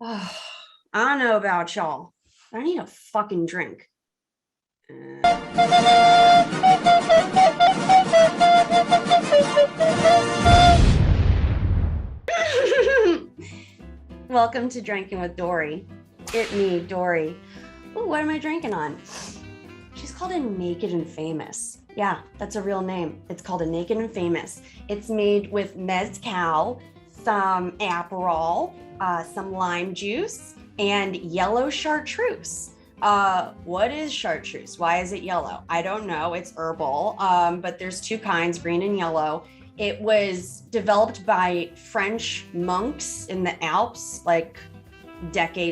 Oh, I don't know about y'all, but I need a fucking drink. Welcome to Drinking with Dory. It me, Dory. Ooh, what am I drinking on? She's called a Naked and Famous. Yeah, that's a real name. It's called a Naked and Famous. It's made with mezcal, some Aperol, some lime juice, and yellow chartreuse. What is chartreuse? Why is it yellow? I don't know. It's herbal, but there's two kinds, green and yellow. It was developed by French monks in the Alps, like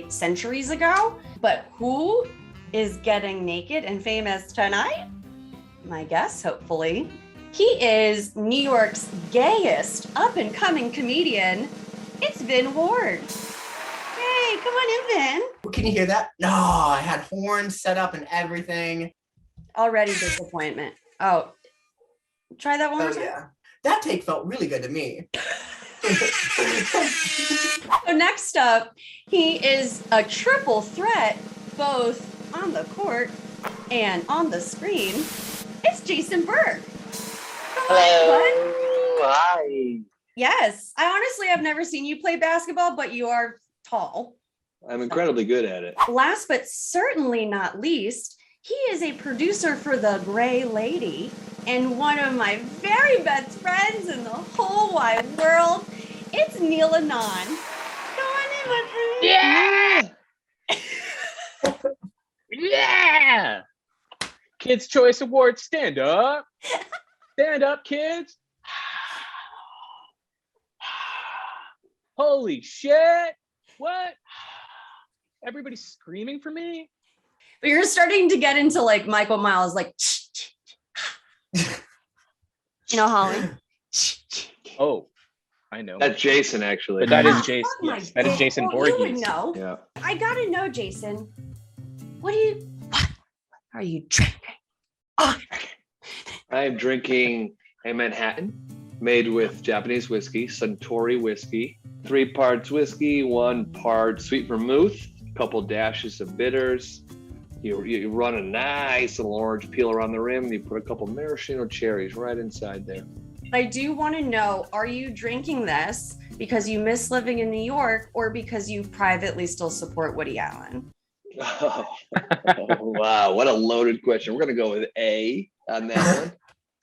centuries ago. But who is getting naked and famous tonight? My guess, hopefully. He is New York's gayest up-and-coming comedian. It's Vin Ward. Hey, come on in, Vin. Can you hear that? No, I had horns set up and everything. Already disappointment. Oh, try that one more time. Yeah. That take felt really good to me. So next up, he is a triple threat, both on the court and on the screen. It's Jason Burke. Hello. Hi. Yes, I honestly have never seen you play basketball, but you are tall. I'm incredibly good at it. Last but certainly not least, he is a producer for The Gray Lady and one of my very best friends in the whole wide world. It's Neil Anand. Go on in with him. Yeah. Yeah. Kids' Choice Award, stand up. Stand up, kids. Holy shit. What? Everybody's screaming for me? But you're starting to get into like Michael Miles, like, you know, Holly. Oh, I know. That's Jason, actually. But that is Jason. Oh my Yes, that is God. Jason Well, you would Voorhees. know. Yeah. I gotta know, Jason. What are you drinking? Oh, I am drinking a Manhattan made with Japanese whiskey, Suntory whiskey. 3 parts whiskey, 1 part sweet vermouth, a couple dashes of bitters. You run a nice little orange peel around the rim. You put a couple maraschino cherries right inside there. I do want to know, are you drinking this because you miss living in New York or because you privately still support Woody Allen? Oh, wow. What a loaded question. We're going to go with A on that one.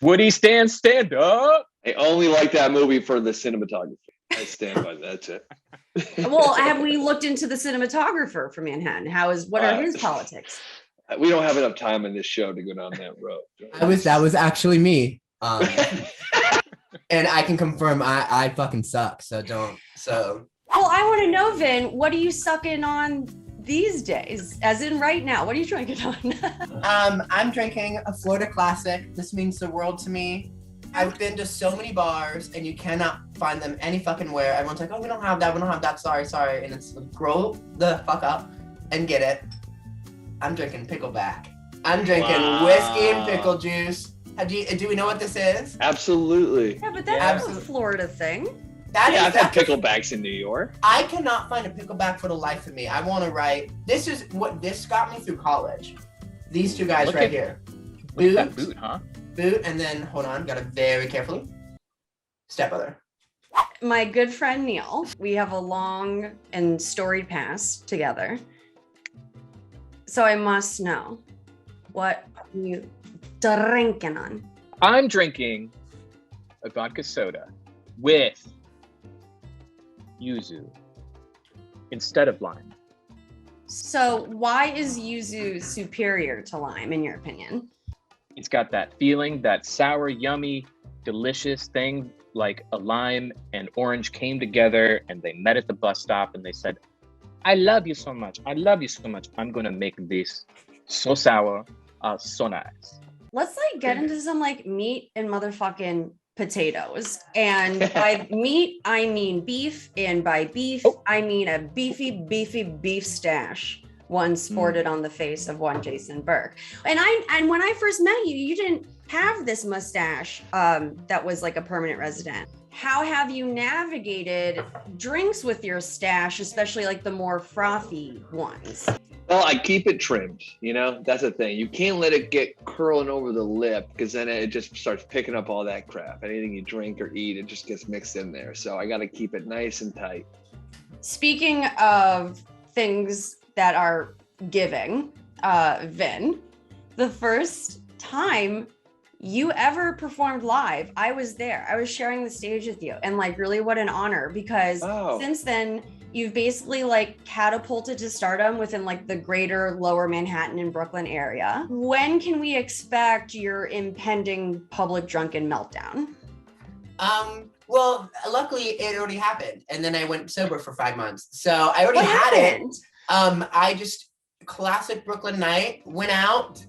Woody stand up. I only like that movie for the cinematography. I stand by that. That's it. Well, have we looked into the cinematographer for Manhattan? What are his politics? We don't have enough time in this show to go down that road. That was actually me. And I can confirm I fucking suck. So don't. So. Well, I want to know, Vin, what are you sucking on these days? As in right now, what are you drinking on? I'm drinking a Florida classic. This means the world to me. I've been to so many bars and you cannot find them any fucking where. Everyone's like, oh, we don't have that. Sorry. And it's grow the fuck up and get it. I'm drinking pickleback. I'm drinking whiskey and pickle juice. Do we know what this is? Absolutely. Yeah, but that's a Florida thing. I've had picklebacks in New York. I cannot find a pickleback for the life of me. I want to write. This is what this got me through college. These two guys right here. Look at that boot, huh? Boot, and then hold on, gotta very carefully. Stepbrother. My good friend Neil, we have a long and storied past together. So I must know, what are you drinking on? I'm drinking a vodka soda with yuzu instead of lime. So why is yuzu superior to lime, in your opinion? It's got that feeling, that sour, yummy, delicious thing, like a lime and orange came together and they met at the bus stop and they said, I love you so much. I love you so much. I'm going to make this so sour, so nice. Let's like get into some like meat and motherfucking potatoes. And by meat, I mean beef. And by beef, I mean a beefy beef stash. one sported on the face of one Jason Burke. And when I first met you, you didn't have this mustache that was like a permanent resident. How have you navigated drinks with your stash, especially like the more frothy ones? Well, I keep it trimmed, you know, that's the thing. You can't let it get curling over the lip because then it just starts picking up all that crap. Anything you drink or eat, it just gets mixed in there. So I got to keep it nice and tight. Speaking of things that are giving, Vin, the first time you ever performed live, I was there. I was sharing the stage with you, and like really what an honor, because since then you've basically like catapulted to stardom within like the greater lower Manhattan and Brooklyn area. When can we expect your impending public drunken meltdown? Well, luckily it already happened, and then I went sober for 5 months. So I already What had happened? it. I just classic Brooklyn night, went out,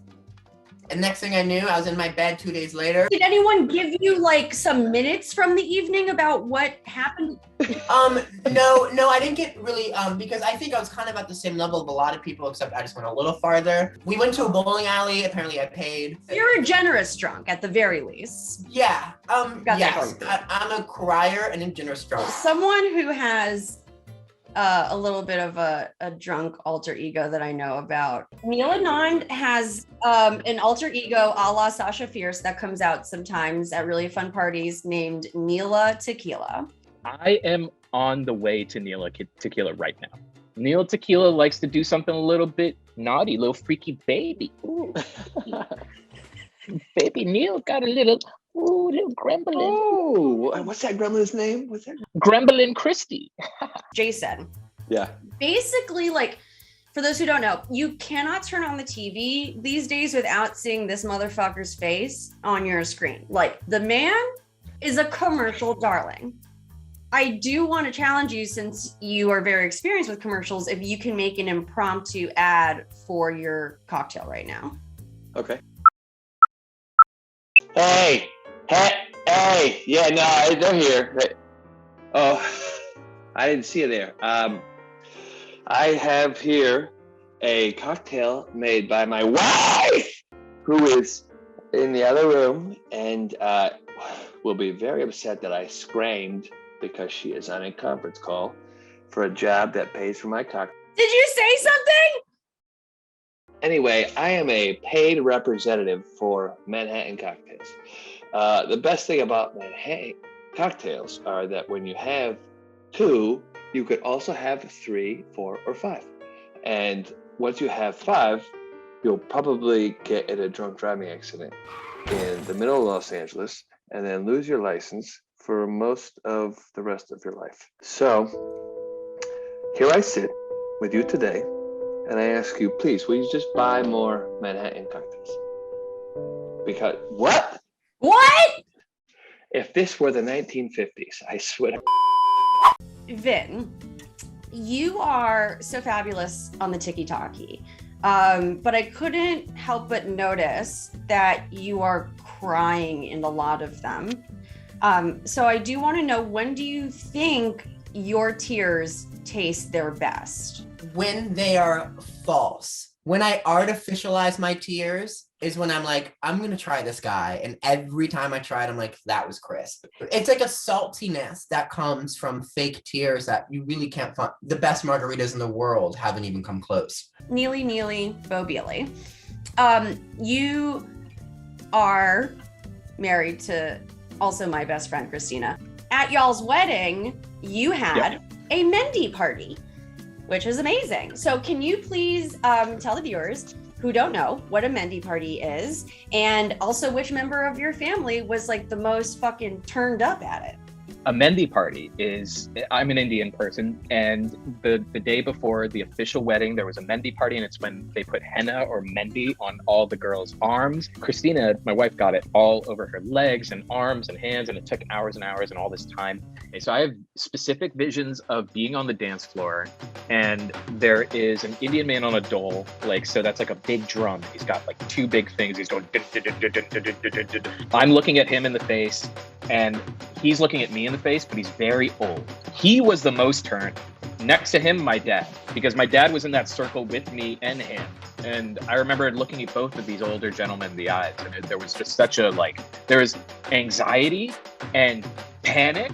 and next thing I knew, I was in my bed 2 days later. Did anyone give you like some minutes from the evening about what happened? No, I didn't get really, because I think I was kind of at the same level of a lot of people, except I just went a little farther. We went to a bowling alley. Apparently I paid. You're a generous drunk at the very least. Yeah, Got that yes, going. I'm a crier and a generous drunk. Someone who has a little bit of a drunk alter ego that I know about. Neil Anand has an alter ego a la Sasha Fierce that comes out sometimes at really fun parties named Neela Tequila. I am on the way to Neil Tequila right now. Neil Tequila likes to do something a little bit naughty, little freaky baby. Ooh. Baby Neil got a little gremlin. Oh, what's that gremlin's name? What's that? Gremlin Christie. Jason. Yeah. Basically, like, for those who don't know, you cannot turn on the TV these days without seeing this motherfucker's face on your screen. Like, the man is a commercial darling. I do want to challenge you, since you are very experienced with commercials, if you can make an impromptu ad for your cocktail right now. Okay. Hey, yeah, no, I'm here. Oh, I didn't see you there. I have here a cocktail made by my wife, who is in the other room, and will be very upset that I screamed because she is on a conference call for a job that pays for my cocktail. Did you say something? Anyway, I am a paid representative for Manhattan Cocktails. The best thing about Manhattan Cocktails are that when you have 2, you could also have 3, 4, or 5. And once you have 5, you'll probably get in a drunk driving accident in the middle of Los Angeles and then lose your license for most of the rest of your life. So here I sit with you today, and I ask you, please, will you just buy more Manhattan cocktails? Because, what? What? If this were the 1950s, I swear. Vin, you are so fabulous on the tiki-taki, but I couldn't help but notice that you are crying in a lot of them. So I do want to know, when do you think your tears taste their best? When they are false. When I artificialize my tears is when I'm like, I'm going to try this guy. And every time I try it, I'm like, that was crisp. It's like a saltiness that comes from fake tears that you really can't find. The best margaritas in the world haven't even come close. Neely, Bo Beely. You are married to also my best friend, Christina. At y'all's wedding, you had a Mendy party, which is amazing. So can you please tell the viewers who don't know what a Mendy party is, and also which member of your family was like the most fucking turned up at it? A Mendy party is, I'm an Indian person, and the day before the official wedding, there was a Mendy party, and it's when they put henna or Mendy on all the girls' arms. Christina, my wife, got it all over her legs and arms and hands, and it took hours and hours and all this time. And so I have specific visions of being on the dance floor, and there is an Indian man on a dole, like, so that's like a big drum. He's got like 2 big things. He's going, I'm looking at him in the face, and he's looking at me in the face, but he's very old. He was the most turned. Next to him, my dad. because my dad was in that circle with me and him. And I remember looking at both of these older gentlemen in the eyes, and there was just such a there was anxiety and panic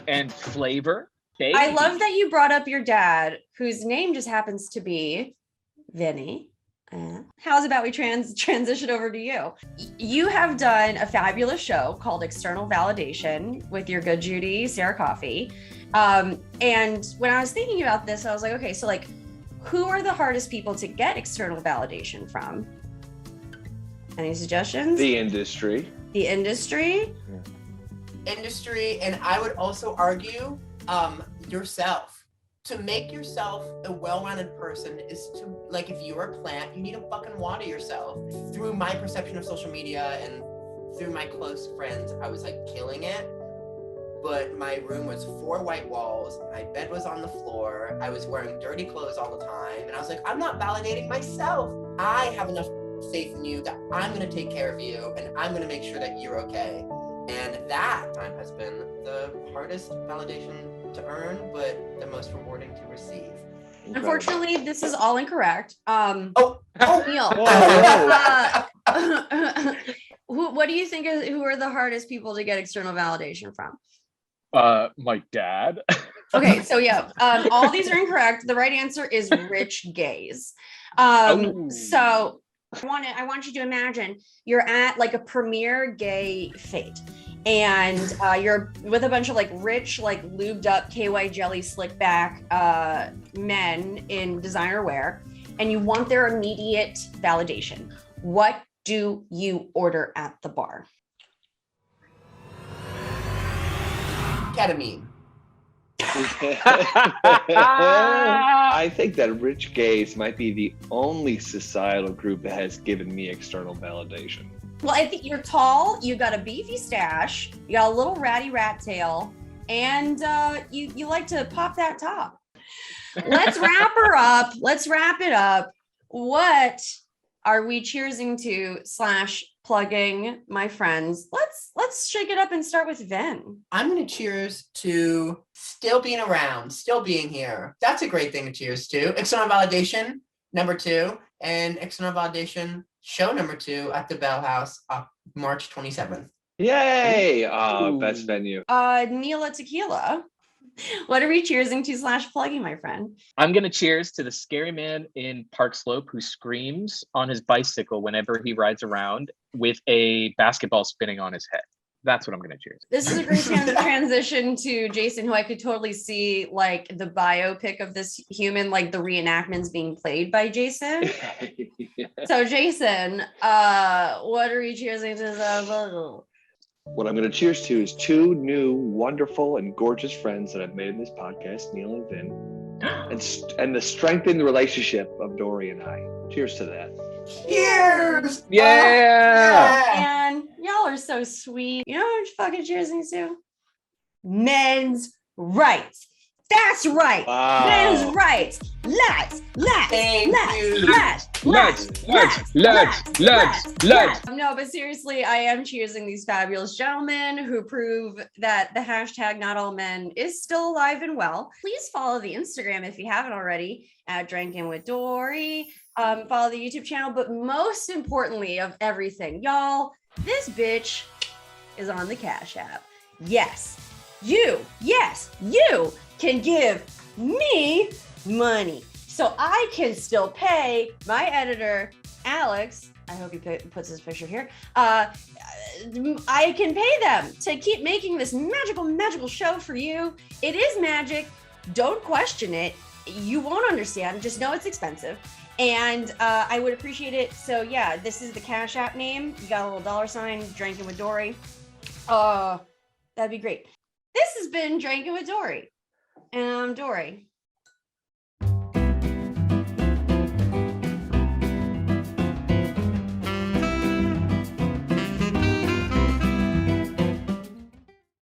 and flavor. Baby. I love that you brought up your dad, whose name just happens to be Vinny. How's about we transition over to you? You have done a fabulous show called External Validation with your good Judy, Sarah Coffey. And when I was thinking about this, I was like, okay, so like, who are the hardest people to get external validation from? Any suggestions? The industry. The industry? Industry, and I would also argue yourself. To make yourself a well-rounded person is to, like, if you're a plant, you need to fucking water yourself. Through my perception of social media and through my close friends, I was like killing it. But my room was 4 white walls, my bed was on the floor, I was wearing dirty clothes all the time, and I was like, I'm not validating myself. I have enough faith in you that I'm gonna take care of you and I'm gonna make sure that you're okay. And that time has been the hardest validation to earn, but the most rewarding to receive. Unfortunately, this is all incorrect. Neil, what do you think who are the hardest people to get external validation from? My dad. Okay, so yeah, all these are incorrect. The right answer is rich gays. So I want you to imagine you're at like a premier gay fete, and you're with a bunch of like rich, like lubed up KY jelly slick back men in designer wear, and you want their immediate validation. What do you order at the bar? Ketamine. I think that rich gays might be the only societal group that has given me external validation. Well, I think you're tall, you got a beefy stash, you got a little ratty rat tail, and you like to pop that top. Let's wrap her up. Let's wrap it up. What are we cheersing to / plugging, my friends? Let's shake it up and start with Vin. I'm gonna cheers to still being around, still being here. That's a great thing to cheers to. External validation, number 2, and external validation show number 2 at the Bell House, March 27th. Yay! Best venue. Neela Tequila. What are we cheersing to / plugging, my friend? I'm gonna cheers to the scary man in Park Slope who screams on his bicycle whenever he rides around with a basketball spinning on his head. That's what I'm gonna cheers. This is a great transition to Jason, who I could totally see like the biopic of this human, like the reenactments being played by Jason. So Jason, what are we cheersing to? What I'm going to cheers to is 2 new wonderful and gorgeous friends that I've made in this podcast, Neil and Vin, and the strengthened relationship of Dory and I. Cheers to that. Cheers! Yeah! And y'all are so sweet. You know what you're fucking cheersing to? Men's rights. That's right. Wow. Men's rights. Let's. No, but seriously, I am cheersing these fabulous gentlemen who prove that the hashtag not all men is still alive and well. Please follow the Instagram if you haven't already at Drankin with Dory. Follow the YouTube channel, but most importantly of everything, y'all, this bitch is on the Cash App. Yes, you can give me money so I can still pay my editor, Alex. I hope he puts his picture here. I can pay them to keep making this magical show for you. It is magic. Don't question it. You won't understand. Just know it's expensive. And I would appreciate it. So yeah, this is the Cash App name. You got a little $sign, Drinking with Dory. That'd be great. This has been Drinking with Dory. And I'm Dory.